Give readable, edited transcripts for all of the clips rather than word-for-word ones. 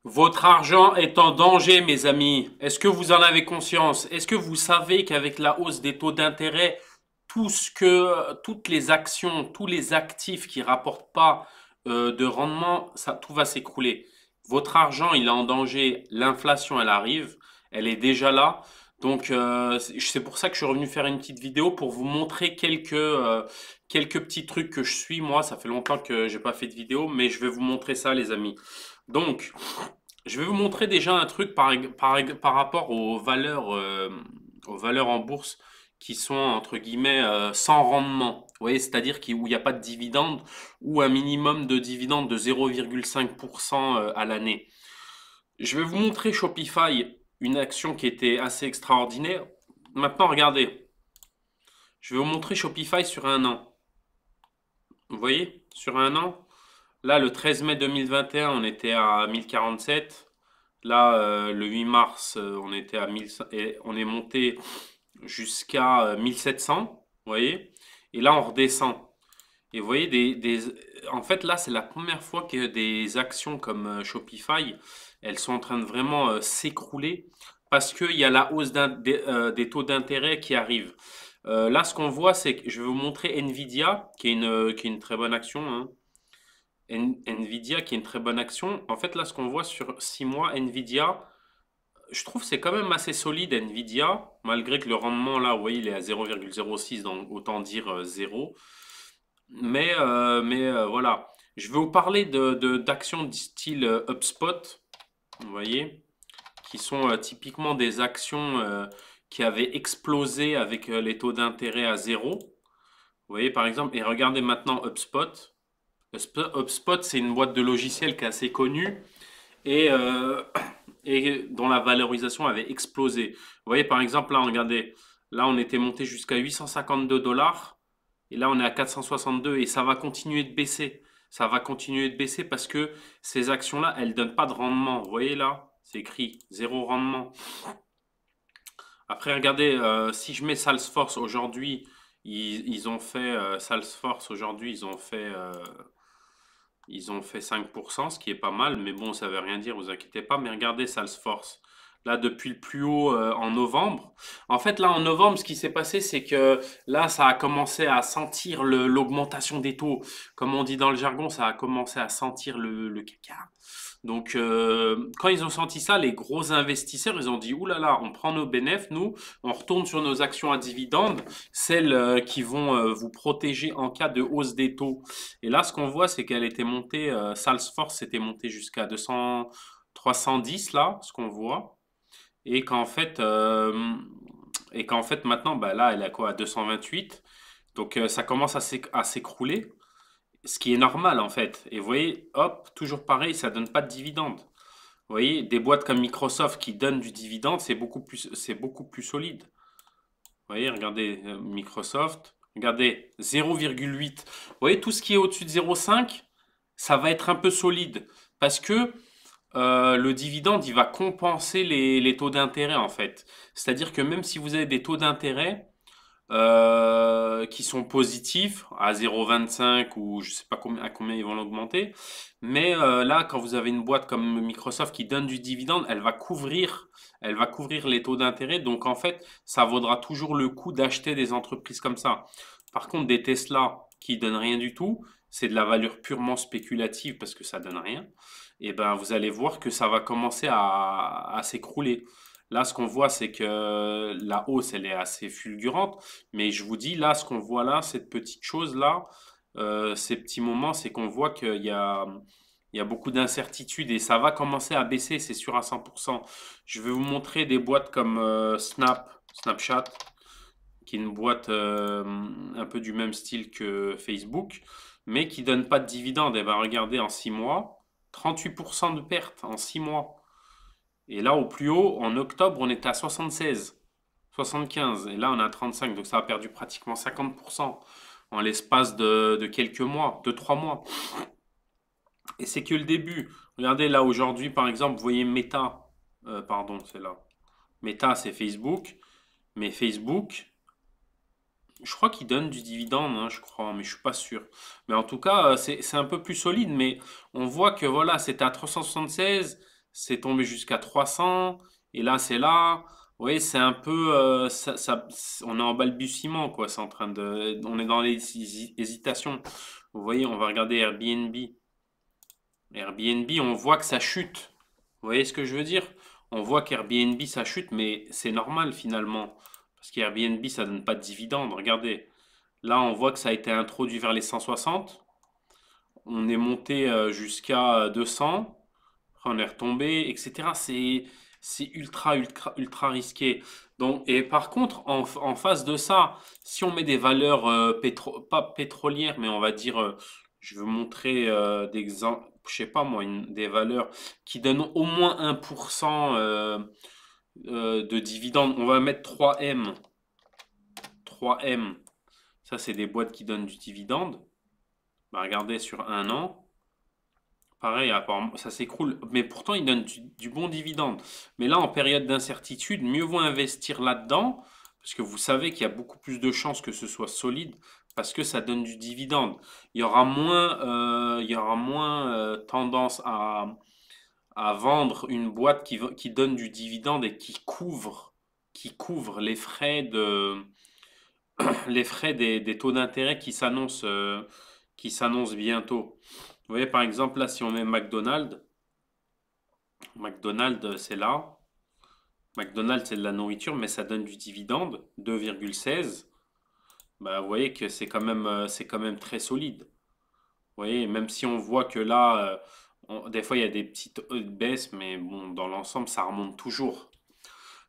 Votre argent est en danger, mes amis. Est-ce que vous en avez conscience? Est-ce que vous savez qu'avec la hausse des taux d'intérêt, toutes les actions, tous les actifs qui rapportent pas de rendement, ça, tout va s'écrouler. Votre argent, il est en danger. L'inflation, elle arrive. Elle est déjà là. Donc, c'est pour ça que je suis revenu faire une petite vidéo pour vous montrer quelques petits trucs que je suis. Moi, ça fait longtemps que j'ai pas fait de vidéo, mais je vais vous montrer ça, les amis. Donc, je vais vous montrer déjà un truc par rapport aux valeurs en bourse qui sont entre guillemets sans rendement. Vous voyez, c'est-à-dire où il n'y a pas de dividende ou un minimum de dividende de 0,5% à l'année. Je vais vous montrer Shopify, une action qui était assez extraordinaire. Maintenant, regardez, je vais vous montrer Shopify sur un an. Vous voyez, sur un an, là, le 13 mai 2021, on était à 1047. Là, le 8 mars, on était à 1000 et on est monté jusqu'à 1700, vous voyez. Et là, on redescend. Et vous voyez, en fait, là, c'est la première fois que des actions comme Shopify, elles sont en train de vraiment s'écrouler parce qu'il y a la hausse des taux d'intérêt qui arrive. Là, ce qu'on voit, c'est que je vais vous montrer Nvidia, qui est une très bonne action, hein. Nvidia qui est une très bonne action. En fait, là, ce qu'on voit sur 6 mois, Nvidia, je trouve que c'est quand même assez solide, Nvidia, malgré que le rendement, là, vous voyez, il est à 0,06, donc autant dire 0. Voilà. Je vais vous parler d'actions du style HubSpot, vous voyez, qui sont typiquement des actions qui avaient explosé avec les taux d'intérêt à zéro. Vous voyez, par exemple, et regardez maintenant HubSpot. HubSpot, c'est une boîte de logiciels qui est assez connue et, et dont la valorisation avait explosé. Vous voyez, par exemple, là, regardez, là, on était monté jusqu'à 852 $ et là, on est à 462 et ça va continuer de baisser. Ça va continuer de baisser parce que ces actions-là, elles ne donnent pas de rendement. Vous voyez là, c'est écrit zéro rendement. Après, regardez, si je mets Salesforce aujourd'hui, ils ont fait Salesforce aujourd'hui, ils ont fait 5%, ce qui est pas mal, mais bon, ça veut rien dire, vous inquiétez pas. Mais regardez Salesforce. Là, depuis le plus haut en novembre. En fait, là, en novembre, ce qui s'est passé, c'est que là, ça a commencé à sentir l'augmentation des taux. Comme on dit dans le jargon, ça a commencé à sentir le caca. Donc, quand ils ont senti ça, les gros investisseurs, ils ont dit, ouh là là, on prend nos bénéfices, nous, on retourne sur nos actions à dividendes, celles qui vont vous protéger en cas de hausse des taux. Et là, ce qu'on voit, c'est qu'elle était montée, Salesforce était montée jusqu'à 200, 310 là, ce qu'on voit. Et qu'en fait maintenant, bah là, elle est à quoi? À 228. Donc ça commence à s'écrouler, ce qui est normal en fait. Et vous voyez, hop, toujours pareil, ça donne pas de dividendes. Vous voyez, des boîtes comme Microsoft qui donnent du dividende, c'est beaucoup plus solide. Vous voyez, regardez Microsoft, regardez 0,8. Vous voyez, tout ce qui est au-dessus de 0,5, ça va être un peu solide parce que le dividende, il va compenser les taux d'intérêt en fait. C'est-à-dire que même si vous avez des taux d'intérêt qui sont positifs à 0,25 ou je sais pas à combien ils vont l'augmenter, mais là, quand vous avez une boîte comme Microsoft qui donne du dividende, elle va couvrir les taux d'intérêt. Donc en fait, ça vaudra toujours le coup d'acheter des entreprises comme ça. Par contre, des Tesla qui donnent rien du tout, c'est de la valeur purement spéculative parce que ça donne rien. Et ben, vous allez voir que ça va commencer à s'écrouler. Là, ce qu'on voit, c'est que la hausse, elle est assez fulgurante. Mais je vous dis, là, ce qu'on voit là, cette petite chose-là, ces petits moments, c'est qu'on voit il y a beaucoup d'incertitudes et ça va commencer à baisser, c'est sûr à 100%. Je vais vous montrer des boîtes comme Snapchat, qui est une boîte un peu du même style que Facebook, mais qui donne pas de dividendes. Et ben regardez, en 6 mois, 38% de perte en 6 mois. Et là, au plus haut, en octobre, on était à 76, 75. Et là, on est à 35. Donc, ça a perdu pratiquement 50% en l'espace de quelques mois, de 3 mois. Et c'est que le début. Regardez là, aujourd'hui, par exemple, vous voyez Meta. Pardon, c'est là. Meta, c'est Facebook. Mais Facebook, je crois qu'il donne du dividende, hein, je crois, mais je suis pas sûr. Mais en tout cas, c'est un peu plus solide. Mais on voit que voilà, c'était à 376. c'est tombé jusqu'à 300, et là, c'est là. Vous voyez, c'est un peu, on est en balbutiement, quoi. C'est en train de, on est dans les hésitations. Vous voyez, on va regarder Airbnb. Airbnb, on voit que ça chute. Vous voyez ce que je veux dire? On voit qu'Airbnb, ça chute, mais c'est normal finalement. Parce qu'Airbnb, ça donne pas de dividendes. Regardez. Là, on voit que ça a été introduit vers les 160. On est monté jusqu'à 200. Après, on est retombé, etc. C'est ultra, ultra, ultra risqué. Donc, et par contre, en face de ça, si on met des valeurs pas pétrolières, mais on va dire, je veux montrer d'exemple, je sais pas moi, des valeurs qui donnent au moins 1% de dividendes. On va mettre 3M. 3M, ça c'est des boîtes qui donnent du dividende. Bah, regardez sur un an. Pareil, apparemment, ça s'écroule. Mais pourtant, ils donnent du bon dividende. Mais là, en période d'incertitude, mieux vaut investir là-dedans, parce que vous savez qu'il y a beaucoup plus de chances que ce soit solide, parce que ça donne du dividende. Il y aura moins tendance à vendre une boîte qui donne du dividende et qui couvre les frais des taux d'intérêt qui s'annoncent bientôt. Vous voyez, par exemple, là, si on met McDonald's, McDonald's, c'est là. McDonald's, c'est de la nourriture, mais ça donne du dividende, 2,16. Bah, vous voyez que c'est quand même très solide. Vous voyez, même si on voit que là, des fois, il y a des petites baisses, mais bon, dans l'ensemble, ça remonte toujours.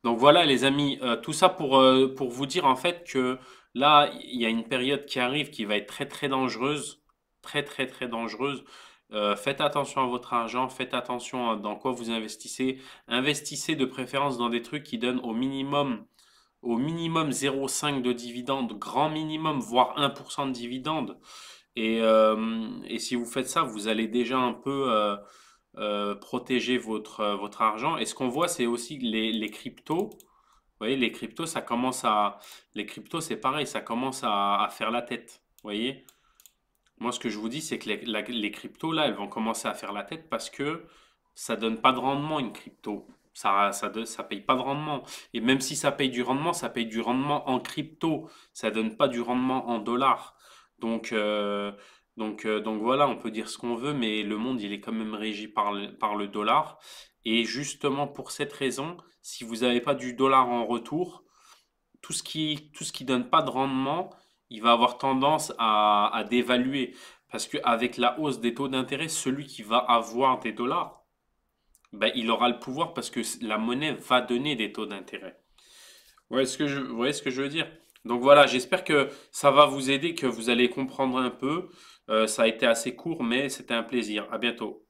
Donc voilà, les amis, tout ça pour vous dire en fait que là, il y a une période qui arrive qui va être très très dangereuse, très très très dangereuse. Faites attention à votre argent, faites attention à dans quoi vous investissez. Investissez de préférence dans des trucs qui donnent au minimum 0,5 de dividende, grand minimum, voire 1% de dividende. Et si vous faites ça, vous allez déjà un peu protéger votre argent. Et ce qu'on voit, c'est aussi que les cryptos. Vous voyez, les cryptos, c'est pareil, ça commence à faire la tête. Vous voyez? Moi, ce que je vous dis, c'est que les cryptos, là, elles vont commencer à faire la tête parce que ça donne pas de rendement, une crypto. Ça paye pas de rendement. Et même si ça paye du rendement, ça paye du rendement en crypto. Ça donne pas du rendement en dollars. Donc, donc voilà, on peut dire ce qu'on veut, mais le monde, il est quand même régi par le dollar. Et justement, pour cette raison, si vous n'avez pas du dollar en retour, tout ce qui donne pas de rendement, il va avoir tendance à dévaluer. Parce qu'avec la hausse des taux d'intérêt, celui qui va avoir des dollars, ben, il aura le pouvoir parce que la monnaie va donner des taux d'intérêt. Vous voyez ce que je veux dire? Donc voilà, j'espère que ça va vous aider, que vous allez comprendre un peu. Ça a été assez court, mais c'était un plaisir. À bientôt.